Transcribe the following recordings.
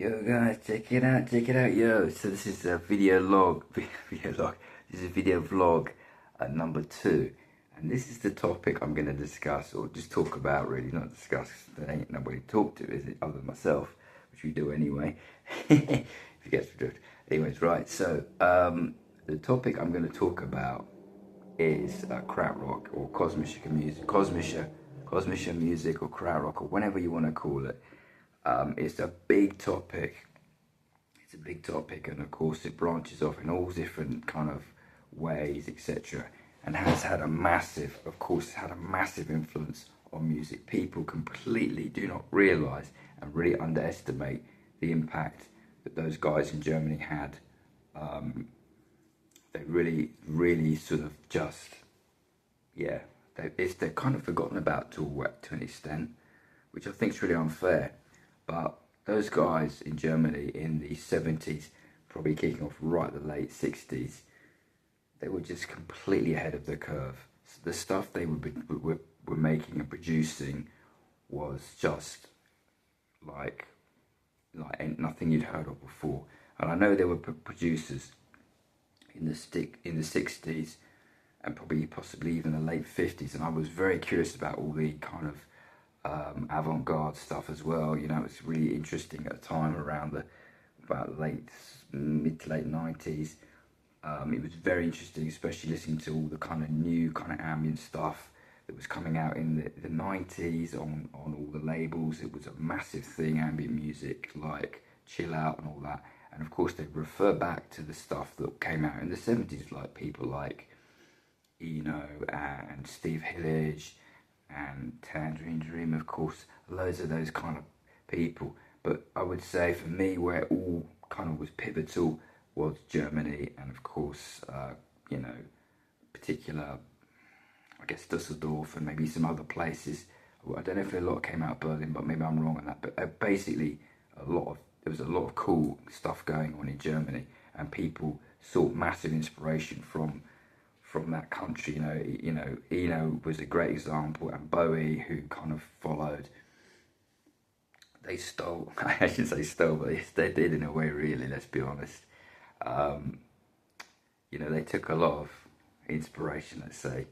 Yo guys, check it out, yo. So this is a video log, video log. This is a video vlog number 2, and this is the topic I'm going to discuss, or just talk about, really, not discuss. There ain't nobody to talk to, is it, other than myself, which we do anyway. If you get the drift. Anyways, right. So the topic I'm going to talk about is Krautrock or Kosmische music, Kosmische music, or Krautrock, or whatever you want to call it. It's a big topic. It's a big topic, and of course it branches off in all different kind of ways, etc. And has had a massive, of course, it's had a massive influence on music. People completely do not realise and really underestimate the impact that those guys in Germany had. They really sort of just, yeah, they're kind of forgotten about to an extent, which I think is really unfair. But those guys in Germany in the 70s, probably kicking off right at the late 60s, they were just completely ahead of the curve. So the stuff they were making and producing was just like nothing you'd heard of before. And I know there were producers in the 60s and possibly even the late 50s, and I was very curious about all the kind of avant-garde stuff as well. You know, it was really interesting at the time, around about mid to late 90s. It was very interesting, especially listening to all the kind of new kind of ambient stuff that was coming out in the 90s on all the labels. It was a massive thing, ambient music like chill out and all that. And of course they refer back to the stuff that came out in the 70s, like people like Eno and Steve Hillage and Tangerine, of course, loads of those kind of people. But I would say for me, where it all kind of was pivotal was Germany, and of course, you know, particular, I guess, Dusseldorf and maybe some other places. I don't know if a lot came out of Berlin, but maybe I'm wrong on that. But basically, there was a lot of cool stuff going on in Germany, and people sought massive inspiration from that country. You know, Eno was a great example, and Bowie, who kind of followed. They stole. I shouldn't say stole, but they did in a way. Really, let's be honest. You know, they took a lot of inspiration. Let's say,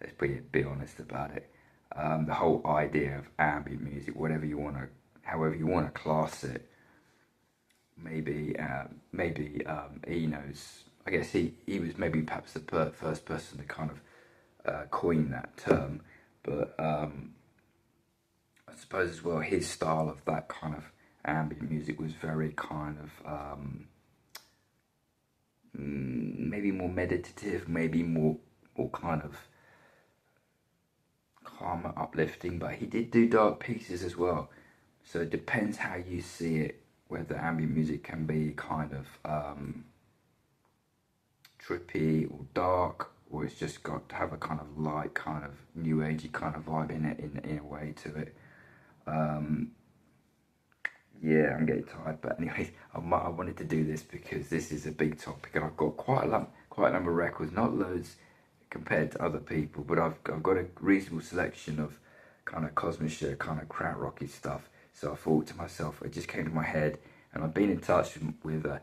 let's be honest about it. The whole idea of ambient music, however you want to class it. Maybe Eno's. I guess he was maybe perhaps the first person to kind of coin that term, but I suppose as well his style of that kind of ambient music was very kind of maybe more meditative, maybe more kind of calm, uplifting, but he did do dark pieces as well. So it depends how you see it, whether ambient music can be kind of trippy or dark, or it's just got to have a kind of light, kind of new agey kind of vibe in it, in a way to it. Yeah, I'm getting tired, but anyways, I wanted to do this because this is a big topic, and I've got quite a number of records, not loads compared to other people, but I've got a reasonable selection of kind of Kosmische, kind of krautrocky stuff. So I thought to myself, it just came to my head, and I've been in touch with a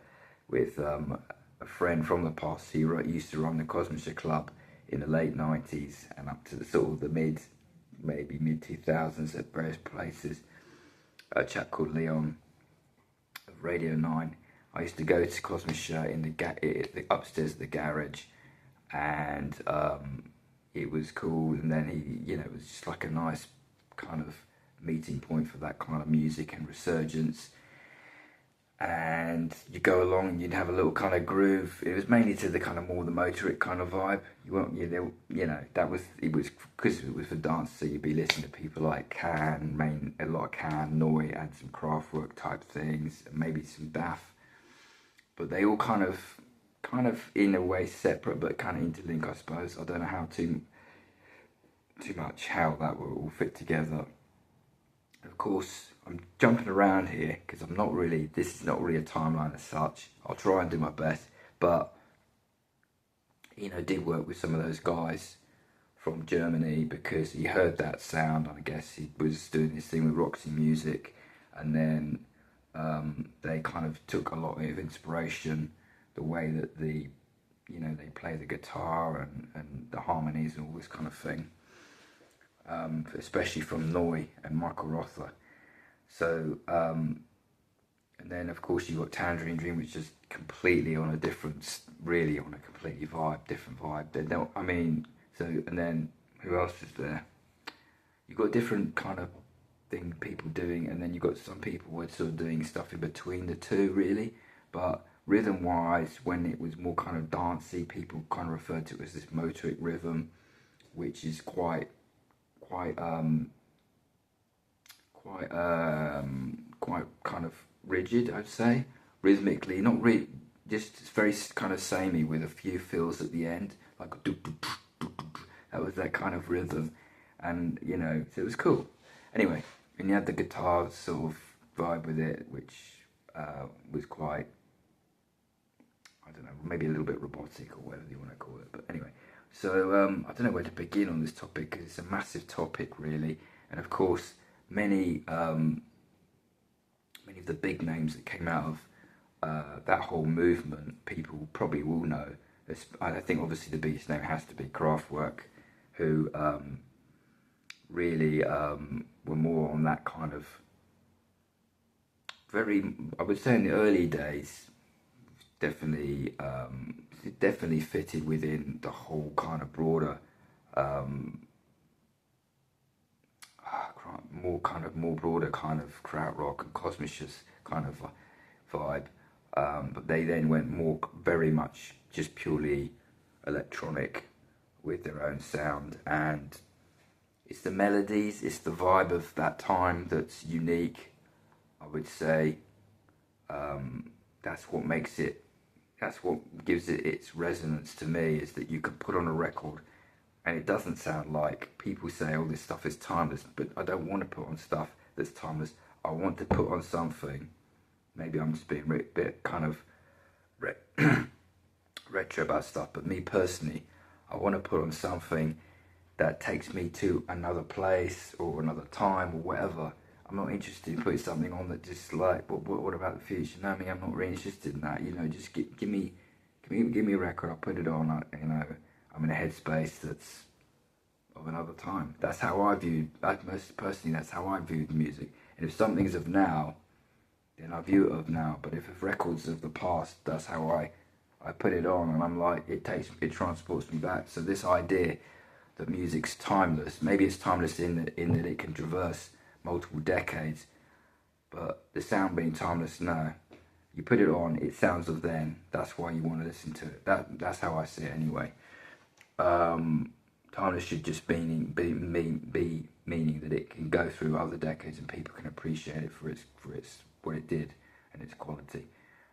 friend from the past. He used to run the Kosmische club in the late 90s and up to the sort of the mid 2000s at various places. A chap called Leon of Radio 9. I used to go to Kosmische in the upstairs of the garage, and it was cool. And then it was just like a nice kind of meeting point for that kind of music and resurgence. And you go along and you'd have a little kind of groove. It was mainly to the kind of more the motoric kind of vibe. You weren't, it was because it was for dance. So you'd be listening to people like a lot of Can, Neu, and some Krautrock type things, and maybe some DAF. But they all kind of in a way separate, but kind of interlink, I suppose. I don't know how too much how that will all fit together. Of course, I'm jumping around here because this is not really a timeline as such. I'll try and do my best, but did work with some of those guys from Germany because he heard that sound, and I guess he was doing this thing with Roxy Music, and then they kind of took a lot of inspiration, the way that they play the guitar and the harmonies and all this kind of thing, especially from Noy and Michael Rother. So, and then of course you've got Tangerine Dream, which is completely on a different, really on a completely different vibe. I mean, so, and then who else is there? You've got different kind of thing people doing, and then you've got some people who are sort of doing stuff in between the two, really. But rhythm wise, when it was more kind of dancey, people kind of referred to it as this motoric rhythm, which is quite kind of rigid, I'd say, rhythmically, not really, just very kind of samey with a few fills at the end, like that was that kind of rhythm, and so it was cool. Anyway, and you had the guitar sort of vibe with it, which was quite, I don't know, maybe a little bit robotic or whatever you want to call it. But anyway, so I don't know where to begin on this topic, because it's a massive topic, really. And of course, many of the big names that came out of that whole movement, people probably will know. I think obviously the biggest name has to be Krautrock, who really were more on that kind of very, I would say in the early days, definitely fitted within the whole kind of broader, more broader kind of Krautrock and Kosmische kind of vibe. But they then went very much just purely electronic with their own sound, and it's the melodies, it's the vibe of that time that's unique, I would say. That's what makes it, that's what gives it its resonance to me, is that you can put on a record and it doesn't sound like, people say, oh, this stuff is timeless, but I don't want to put on stuff that's timeless. I want to put on something, maybe I'm just being a bit kind of retro about stuff, but me personally, I want to put on something that takes me to another place or another time or whatever. I'm not interested in putting something on that just like, what about the future? No, I mean, I'm not really interested in that. Just give me a record. I'll put it on. I'm in a headspace that's of another time. That's how I view. Personally, that's how I view music. And if something's of now, then I view it of now. But if it's records of the past, that's how I put it on, and I'm like, it transports me back. So this idea that music's timeless, maybe it's timeless in that it can traverse multiple decades, but the sound being timeless, no. You put it on, it sounds of then. That's why you want to listen to it. That's how I see it anyway. Timeless should just be meaning that it can go through other decades and people can appreciate it for its what it did and its quality.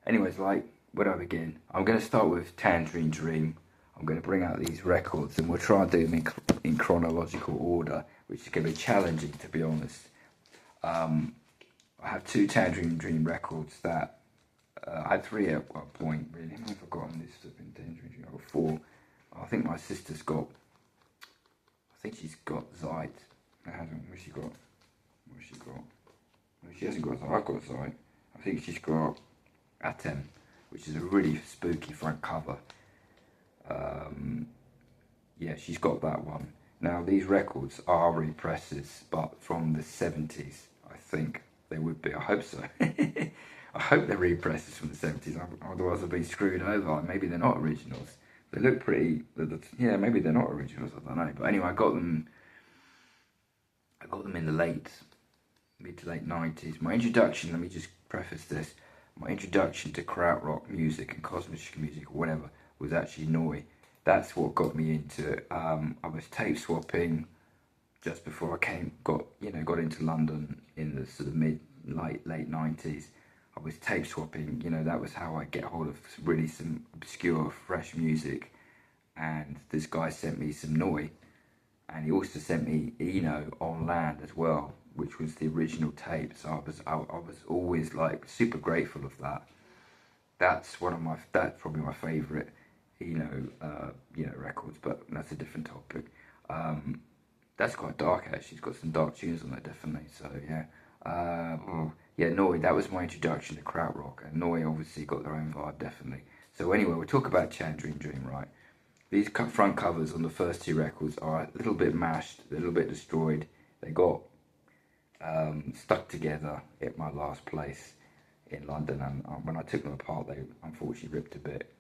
Anyways, like, where do I begin? I'm going to start with Tangerine Dream. I'm going to bring out these records and we'll try and do them in chronological order, which is going to be challenging, to be honest. I have 2 Tangerine Dream records that I had 3 at one point, really. I've forgotten this flipping Tangerine Dream. I've got 4. I think my sister's got, she's got Zeit. I haven't. Where's she got? Well, she hasn't got Zeit. I've got Zeit. I think she's got Atem, which is a really spooky front cover. Yeah, she's got that one. Now, these records are represses, but from the 70s, I think they would be. I hope so. I hope they're represses from the 70s, otherwise I've been screwed over. Maybe they're not originals. They look pretty, yeah, maybe they're not originals, I don't know. But anyway, I got them in the mid to late 90s. My introduction, let me just preface this, my introduction to Krautrock music and Kosmische music or whatever was actually Noy. That's what got me into it. I was tape swapping just before I got into London in the sort of late 90s. I was tape swapping, that was how I get hold of really some obscure, fresh music. And this guy sent me some Noy, and he also sent me Eno on Land as well, which was the original tape. So I was always like super grateful of that. That's probably my favourite records, but that's a different topic. That's quite dark actually. It's got some dark tunes on there, definitely. So yeah, yeah, Noi, that was my introduction to Krautrock, and Noi obviously got their own vibe, definitely. So anyway, we'll talk about Tangerine Dream, right? These front covers on the first two records are a little bit mashed, a little bit destroyed. They got stuck together at my last place in London, and when I took them apart, they unfortunately ripped a bit.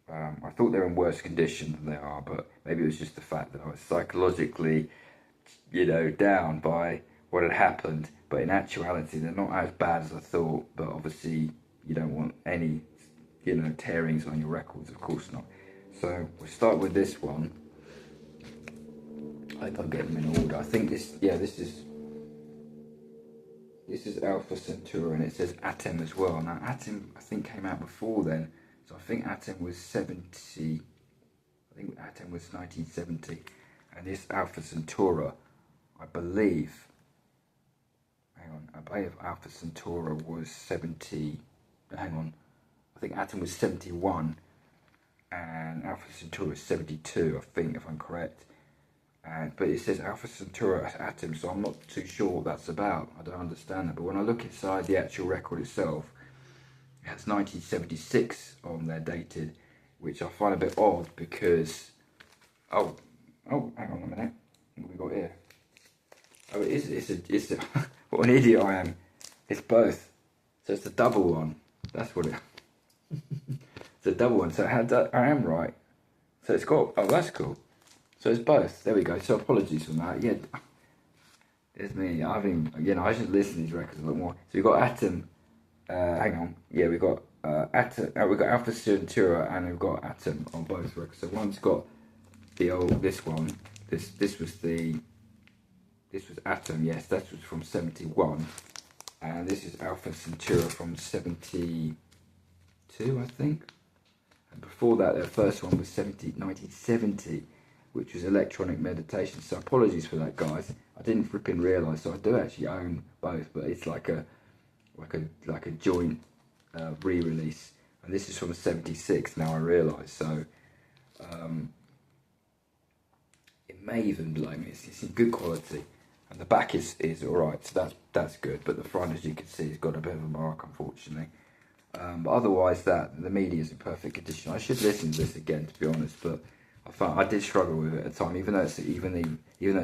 I thought they were in worse condition than they are, but maybe it was just the fact that I was psychologically, down by what had happened. But in actuality, they're not as bad as I thought. But obviously, you don't want any, tearings on your records, of course not. So we'll start with this one. I hope I get them in order. I think this is Alpha Centauri, and it says Atom as well. Now Atom, I think, came out before then. So I think Atom was 70. I think Atom was 1970, and this Alpha Centauri, I believe. Hang on, I believe Alpha Centauri was 70. Hang on, I think Atom was 71, and Alpha Centauri was 72. I think, if I'm correct. But it says Alpha Centauri Atom, so I'm not too sure what that's about. I don't understand that. But when I look inside the actual record itself, it has 1976 on there dated, which I find a bit odd because, hang on a minute, what have we got here? Oh, it's a what an idiot I am. It's both. So it's a double one. That's what it it's a double one. So I am right. So it's got, that's cool. So it's both. There we go. So apologies for that. Yeah, there's me. I should listen to these records a lot more. So we've got Atom. Hang on. Yeah, we've got Atom. We've got Alpha Centauri and we've got Atom on both records. So one's got this one. This was Atom. Yes, that was from 71, and this is Alpha Centauri from 72, I think. And before that, their first one was 1970. Which was Electronic Meditation. So apologies for that, guys. I didn't flipping realise. So I do actually own both, but it's like a joint re-release. And this is from '76. Now I realise. So it may even be like it's in good quality, and the back is all right. So that's good. But the front, as you can see, has got a bit of a mark, unfortunately. But otherwise, the media is in perfect condition. I should listen to this again, to be honest, but I did struggle with it at the time, even though it's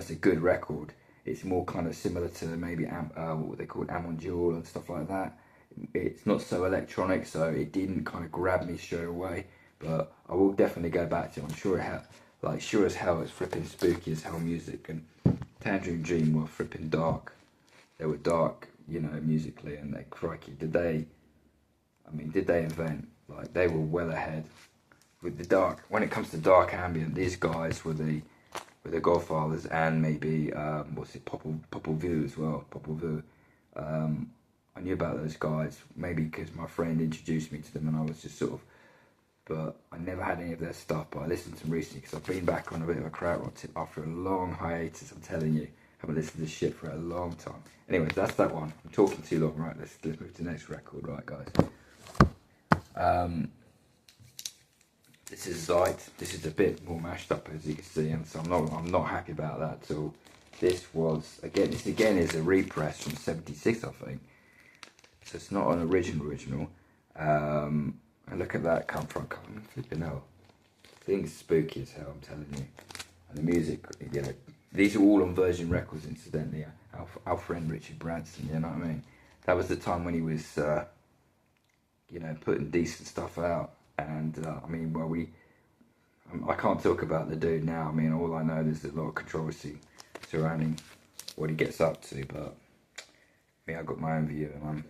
a good record. It's more kind of similar to maybe what they call Amon Duel and stuff like that. It's not so electronic, so it didn't kind of grab me straight away. But I will definitely go back to it. I'm sure sure as hell, it's flipping spooky as hell music. And Tangerine Dream were flipping dark. They were dark, musically, and crikey, did they invent? Like, they were well ahead. With the dark, when it comes to dark ambient, these guys were the Godfathers, and maybe Popol Vuh as well. Popol Vuh. I knew about those guys maybe because my friend introduced me to them, and I was just but I never had any of their stuff. But I listened to them recently because I've been back on a bit of a Krautrock tip after a long hiatus. I'm telling you, haven't listened to this shit for a long time. Anyway, that's that one. I'm talking too long. Right, let's move to the next record, right, guys. This is Zeit. This is a bit more mashed up, as you can see, and so I'm not happy about that at all. This is a repress from '76, I think. So it's not an original. And look at that come from flipping hell. Things spooky as hell, I'm telling you. And the music, these are all on Virgin Records, incidentally. Our friend Richard Branson, you know what I mean? That was the time when he was, putting decent stuff out. And I can't talk about the dude now. I mean, all I know there's a lot of controversy surrounding what he gets up to. But I've got my own view, and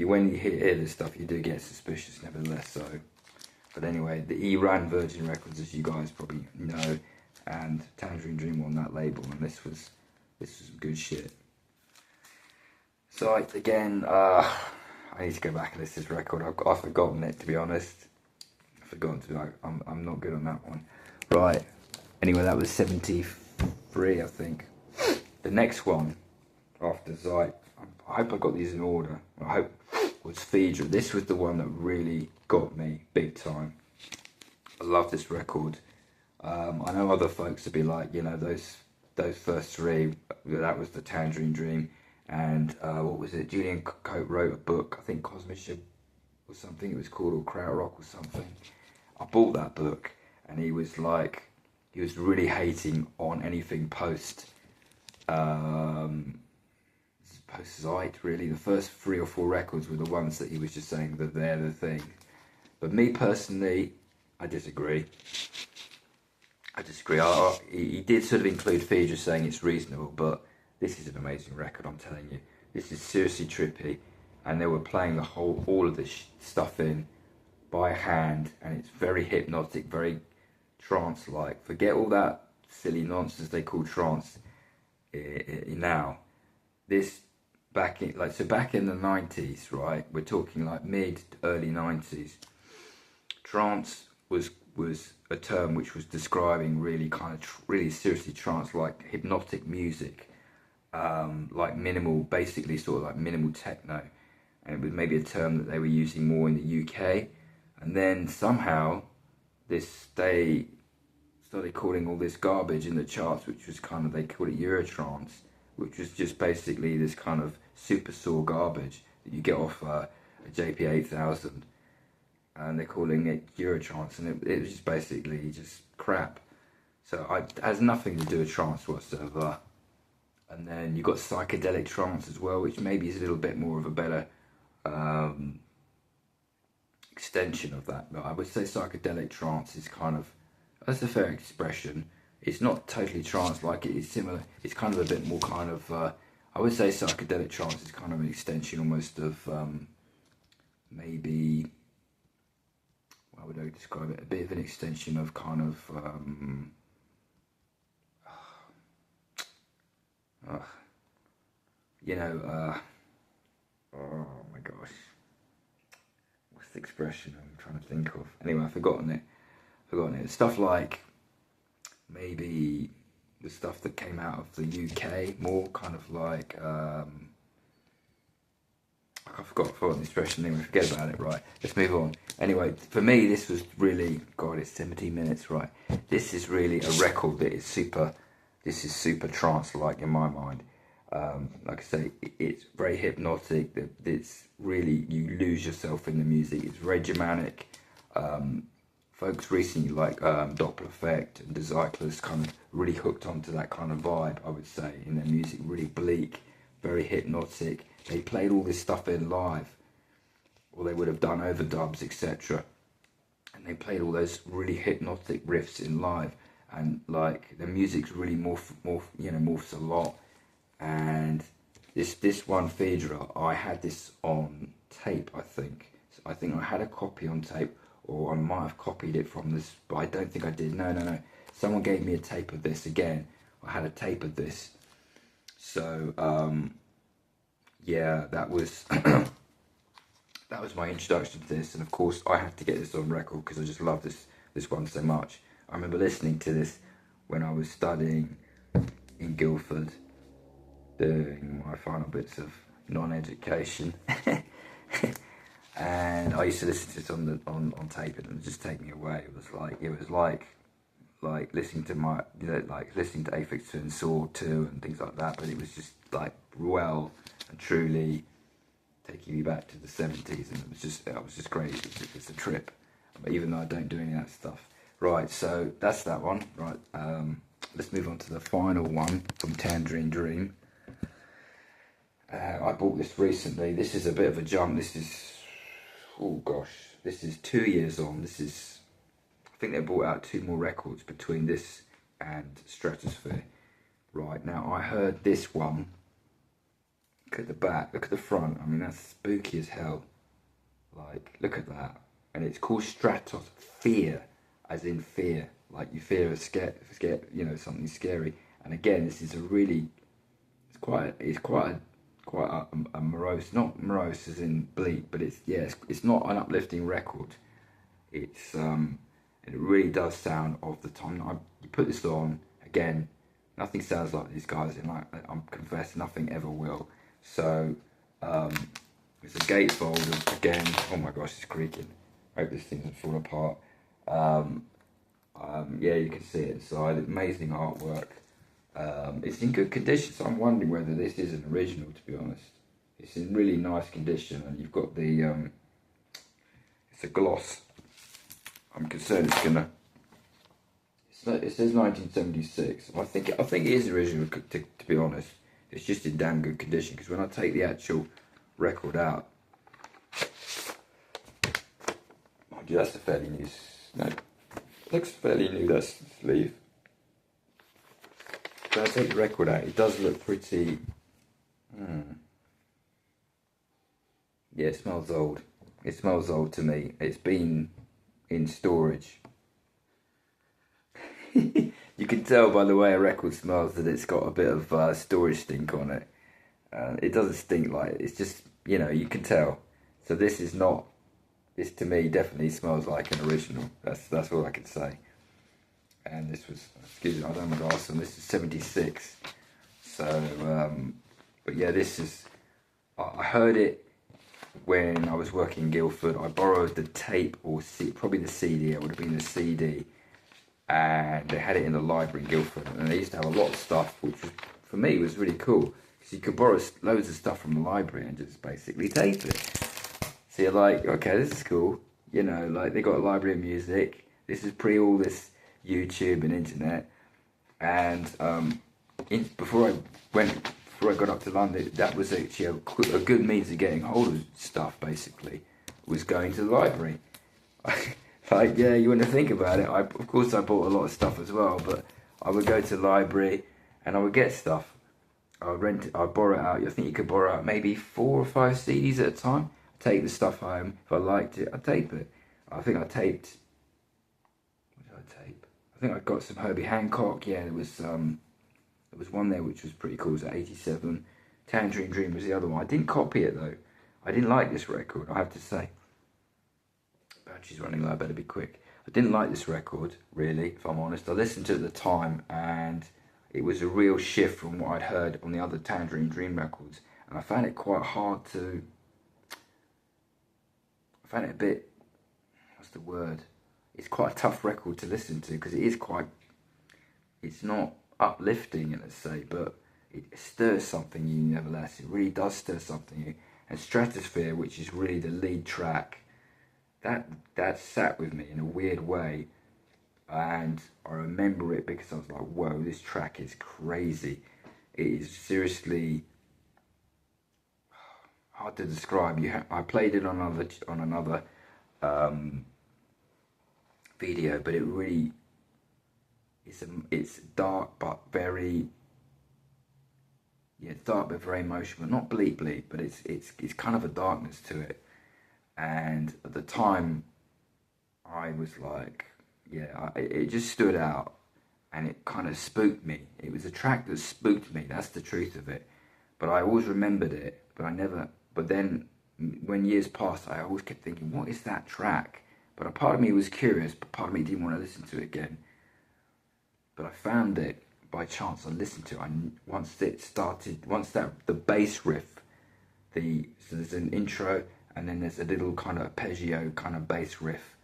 when you hear this stuff, you do get suspicious, nevertheless. So, but anyway, he ran Virgin Records, as you guys probably know, and Tangerine Dream on that label, and this was some good shit. So again, I need to go back and listen to this record. I've forgotten it, to be honest. I'm not good on that one. Right. Anyway, that was 73, I think. The next one after Zeit, I hope I got these in order. I hope was Phaedra. This was the one that really got me big time. I love this record. I know other folks would be like, those first three. That was the Tangerine Dream, and what was it? Julian Coate wrote a book, I think Kosmische or something it was called, or Krautrock or something. I bought that book, and he was really hating on anything post-Zeit, really. The first 3 or 4 records were the ones that he was just saying that they're the thing. But me personally, I disagree. He did sort of include features saying it's reasonable, but this is an amazing record, I'm telling you. This is seriously trippy, and they were playing all of this stuff in by hand, and it's very hypnotic, very trance-like. Forget all that silly nonsense they call trance now. This back in the 90s, right? We're talking like mid early 90s. Trance was a term which was describing really kind of really seriously trance-like hypnotic music, like minimal, basically sort of like minimal techno, and it was maybe a term that they were using more in the UK. And then somehow they started calling all this garbage in the charts, which was kind of, they called it Eurotrance, which was just basically this kind of super saw garbage that you get off a JP8000, and they're calling it Eurotrance, and it was just basically just crap. So it has nothing to do with trance whatsoever. And then you've got psychedelic trance as well, which maybe is a little bit more of a better extension of that. But I would say psychedelic trance is kind of, that's a fair expression. It's not totally trance like it is similar. It's kind of a bit more kind of, I would say psychedelic trance is kind of an extension almost of maybe, how would I describe it? A bit of an extension of kind of, oh my gosh. What's the expression I'm trying to think of? Anyway, I've forgotten it. Stuff like maybe the stuff that came out of the UK, more kind of like, I forgot the expression, anyway, forget about it, right? Let's move on. Anyway, for me, this was really, God, it's 17 minutes, right? This is really a record that is super trance-like in my mind. Like I say, it's very hypnotic. It's really, you lose yourself in the music. It's very Germanic. Folks recently like Doppler Effect and the Cyclists kind of really hooked onto that kind of vibe, I would say, in their music. Really bleak, very hypnotic. They played all this stuff in live, or they would have done overdubs, etc. And they played all those really hypnotic riffs in live, and like the music's really morphs a lot. And this one feature, I had this on tape, I think. So I think I had a copy on tape, or I might have copied it from this, but I don't think I did. No. Someone gave me a tape of this again. I had a tape of this. So, yeah, that was that was my introduction to this. And of course, I had to get this on record because I just love this one so much. I remember listening to this when I was studying in Guildford, doing my final bits of non-education. And I used to listen to it on tape, and it would just take me away. It was like listening to listening to Aphex Twin, Saw 2 and things like that, but it was just like well and truly taking me back to the 70s, and it was just great. It was a trip, even though I don't do any of that stuff. Right, so that's that one. Right, let's move on to the final one from Tangerine Dream. I bought this recently. This is a bit of a jump. This is 2 years on. I think they brought out 2 more records between this and Stratosphere. Right, now I heard this one. Look at the back, look at the front. I mean, that's spooky as hell. Like, look at that. And it's called Stratosphere, as in fear. Like you fear something scary. And again, this is it's quite a morose, not morose as in bleak, but it's not an uplifting record. It really does sound of the time. You put this on, again, nothing sounds like these guys, and I'm confessed, nothing ever will. So it's a gatefold again. Oh my gosh, it's creaking. I hope this thing doesn't fall apart. Yeah, you can see it inside. Amazing artwork. It's in good condition, so I'm wondering whether this is an original, to be honest. It's in really nice condition, and you've got the, it's a gloss. I'm concerned it's gonna, it says 1976. I think it is original, to be honest. It's just in damn good condition, because when I take the actual record out, mind you, that's a fairly new, no, looks fairly new, that sleeve. When I take the record out, it does look pretty, yeah, it smells old. It smells old to me. It's been in storage. You can tell by the way a record smells that it's got a bit of storage stink on it. It doesn't stink like it. It's just, you know, you can tell. So this is not, this to me definitely smells like an original. That's all I can say. And this was, excuse me, I don't have my glass on, this is 76. So, but yeah, this is, I heard it when I was working in Guildford. I borrowed the tape, or probably the CD, it would have been the CD. And they had it in the library in Guildford. And they used to have a lot of stuff, which was, for me, was really cool. Because you could borrow loads of stuff from the library and just basically tape it. So you're like, okay, this is cool. You know, like they got a library of music. This is pre all this YouTube and internet, and before I got up to London, that was actually a good means of getting hold of stuff. Basically, was going to the library. Like, yeah, you wouldn't think about it. Of course I bought a lot of stuff as well, but I would go to the library and I would get stuff. I would rent it, I'd borrow it out. I think you could borrow out maybe 4 or 5 CDs at a time. I'd take the stuff home. If I liked it, I'd tape it. I think I taped. I think I got some Herbie Hancock. Yeah, there was one there which was pretty cool. It was 87. Tangerine Dream was the other one. I didn't copy it though. I didn't like this record, I have to say. Battery's running low, I better be quick. I didn't like this record, really, if I'm honest. I listened to it at the time and it was a real shift from what I'd heard on the other Tangerine Dream records. And I found it quite hard to... I found it a bit... what's the word? It's quite a tough record to listen to because it is quite, it's not uplifting, let's say, but it stirs something in you nevertheless. It really does stir something in you. And Stratosphere, which is really the lead track, that sat with me in a weird way. And I remember it because I was like, whoa, this track is crazy. It is seriously hard to describe. I played it on another video, but it really it's dark but very dark but very emotional, not bleak, but it's kind of a darkness to it. And at the time I was like, it just stood out and it kind of spooked me. It was a track that spooked me, that's the truth of it. But I always remembered it, but then when years passed I always kept thinking, what is that track? But a part of me was curious, but part of me didn't want to listen to it again. But I found it by chance. I listened to it. Once the bass riff, so there's an intro, and then there's a little kind of arpeggio kind of bass riff.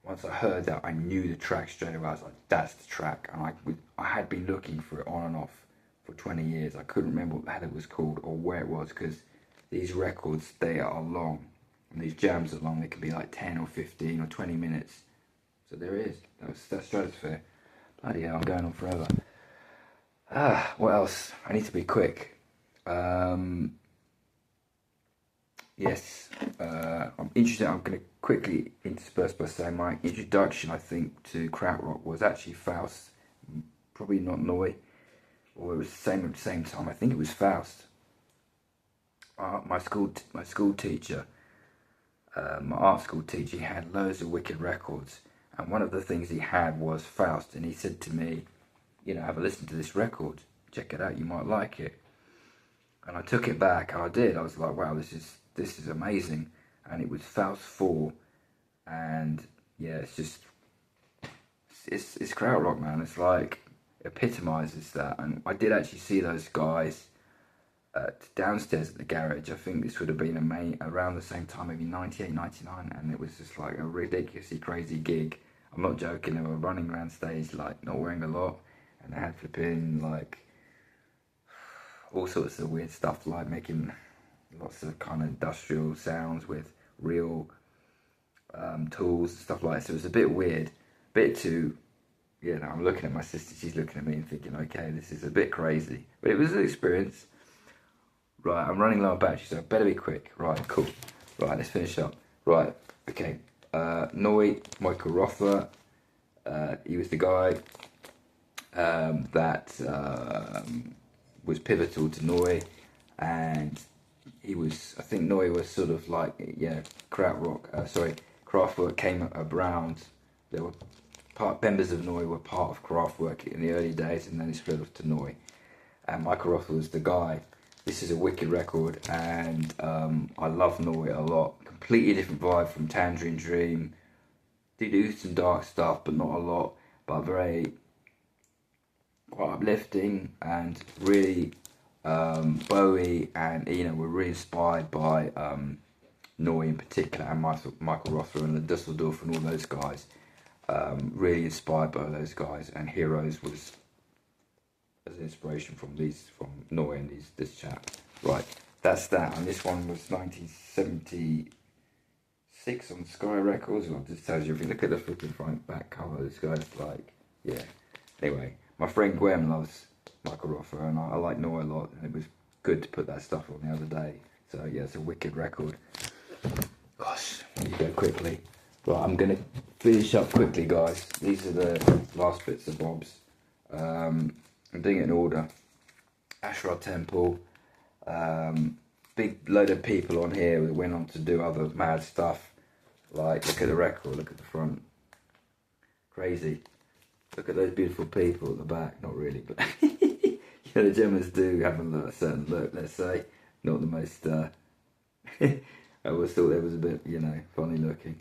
Once I heard that, I knew the track straight away. I was like, that's the track. And I had been looking for it on and off for 20 years. I couldn't remember what the hell it was called or where it was, because these records, they are long. And these jams are long, they can be like 10 or 15 or 20 minutes. So there it is. That's Stratosphere. Bloody hell, I'm going on forever. What else? I need to be quick. Yes, I'm interested. I'm going to quickly intersperse by saying my introduction, I think, to Krautrock was actually Faust. Probably not Noy. Or it was the same at the same time. I think it was Faust. My school teacher. My art school teacher, he had loads of wicked records, and one of the things he had was Faust, and he said to me, have a listen to this record, check it out, you might like it. And I took it back, and I did. I was like, wow, this is amazing. And it was Faust 4, and yeah, it's Krautrock, man. It's like epitomizes that. And I did actually see those guys downstairs at the garage. I think this would have been around the same time, maybe 98, 99, and it was just like a ridiculously crazy gig. I'm not joking, they were running around stage like not wearing a lot, and they had flipping like all sorts of weird stuff, like making lots of kind of industrial sounds with real tools and stuff like that. So it was a bit weird, bit too, you know, I'm looking at my sister, she's looking at me and thinking, okay, this is a bit crazy. But it was an experience. Right, I'm running low on battery, so I better be quick. Right, cool. Right, let's finish up. Right, okay. Noi, Michael Rother, he was the guy that was pivotal to Noi, and he was, I think Noi was sort of like, yeah, Kraftwerk came around. There were members of Noi were part of Kraftwerk in the early days, and then he split off to Noi. And Michael Rother was the guy. This is a wicked record, and I love Noi a lot. Completely different vibe from Tangerine Dream. They do some dark stuff, but not a lot. But very quite uplifting, and really Bowie and were really inspired by Noi in particular, and Michael Rother and the Dusseldorf and all those guys. Really inspired by those guys, and Heroes was as an inspiration from Noi and this chap. Right, that's that. And this one was 1976 on Sky Records. Well, it just tells you everything. Look at the flipping front back cover. This guy's like, yeah. Anyway, my friend Gwen loves Michael Rother, and I like Noi a lot, and it was good to put that stuff on the other day. So yeah, it's a wicked record. Gosh, you go quickly. Right, I'm gonna finish up quickly, guys. These are the last bits of bobs. I'm doing it in order. Asherah Temple, big load of people on here that went on to do other mad stuff. Like, look at the record, look at the front. Crazy. Look at those beautiful people at the back. Not really, but the Germans do have a certain look, let's say. Not the most, I always thought they was a bit, funny looking.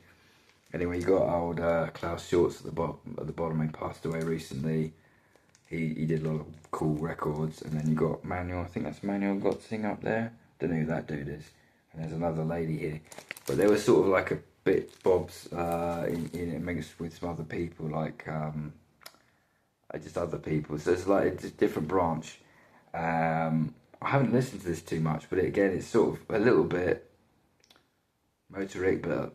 Anyway, you got old Klaus Schulz at the bottom. He passed away recently. He did a lot of cool records, and then you got Manuel. I think that's Manuel Gottsing up there. Don't know who that dude is. And there's another lady here, but there was sort of like a bit bobs in it mixed with some other people, like just other people. So it's like a different branch. I haven't listened to this too much, but it's sort of a little bit motoric, but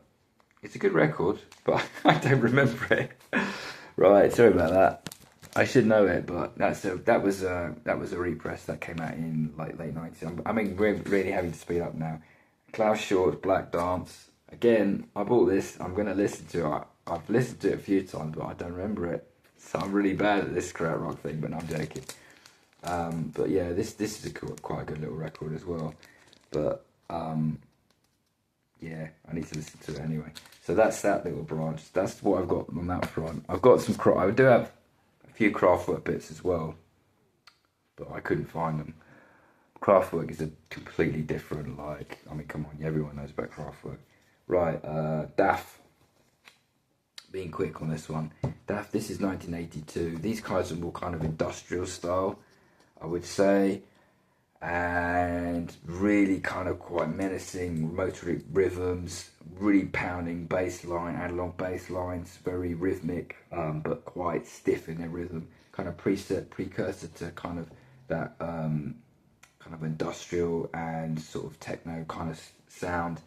it's a good record. But I don't remember it. Right, sorry about that. I should know it, but that was a repress that came out in like late 90s. We're really having to speed up now. Klaus Schulz, Black Dance. Again, I bought this. I'm going to listen to it. I've listened to it a few times, but I don't remember it. So I'm really bad at this Krautrock thing, but no, I'm joking. But yeah, this is quite a good little record as well. But yeah, I need to listen to it anyway. So that's that little branch. That's what I've got on that front. I've got some I do have a few Kraftwerk bits as well, but I couldn't find them. Kraftwerk is a completely different, come on, everyone knows about Kraftwerk. Right, DAF. Being quick on this one. DAF, this is 1982. These guys are more kind of industrial style, I would say, and really kind of quite menacing motoric rhythms, really pounding bass line, analog bass lines, very rhythmic, but quite stiff in their rhythm, kind of precursor to kind of that kind of industrial and sort of techno kind of sound,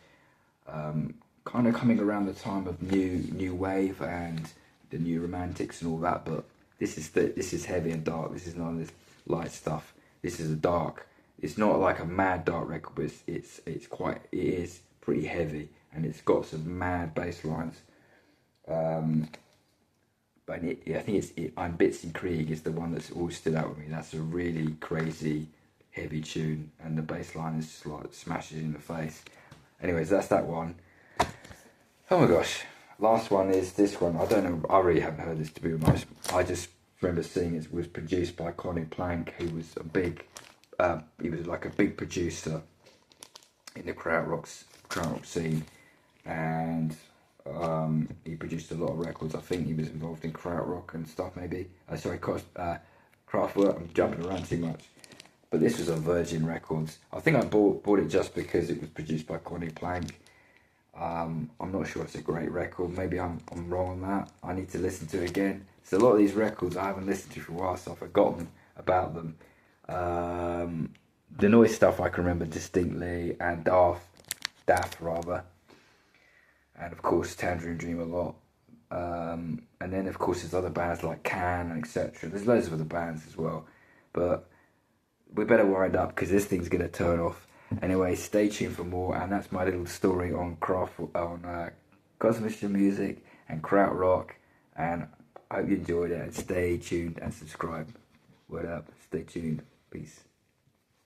kind of coming around the time of new wave and the new romantics and all that. But this is heavy and dark. This is none of this light stuff. This is a dark. It's not like a mad dark record, but it is pretty heavy, and it's got some mad bass lines. But I think it's I'm Bitsy Krieg is the one that's always stood out with me. That's a really crazy heavy tune, and the bass line is just like smashes in the face. Anyways, that's that one. Oh my gosh, last one is this one. I don't know, I really haven't heard this, to be honest. I just remember seeing it was produced by Connie Plank, who was he was like a big producer in the Krautrock scene, and he produced a lot of records. I think he was involved in Krautrock and stuff, maybe. Kraftwerk. I'm jumping around too much. But this was on Virgin Records. I think I bought it just because it was produced by Connie Plank. I I'm not sure it's a great record. Maybe I'm wrong on that. I need to listen to it again. So a lot of these records I haven't listened to for a while, so I've forgotten about them. The Noise stuff I can remember distinctly, and DAF rather, and of course Tangerine Dream a lot. And then of course there's other bands like Can and etc. There's loads of other bands as well, but we better wind up because this thing's gonna turn off. Anyway, stay tuned for more, and that's my little story on Kosmische music and Krautrock, and I hope you enjoyed it, and stay tuned and subscribe. Word up, stay tuned, peace.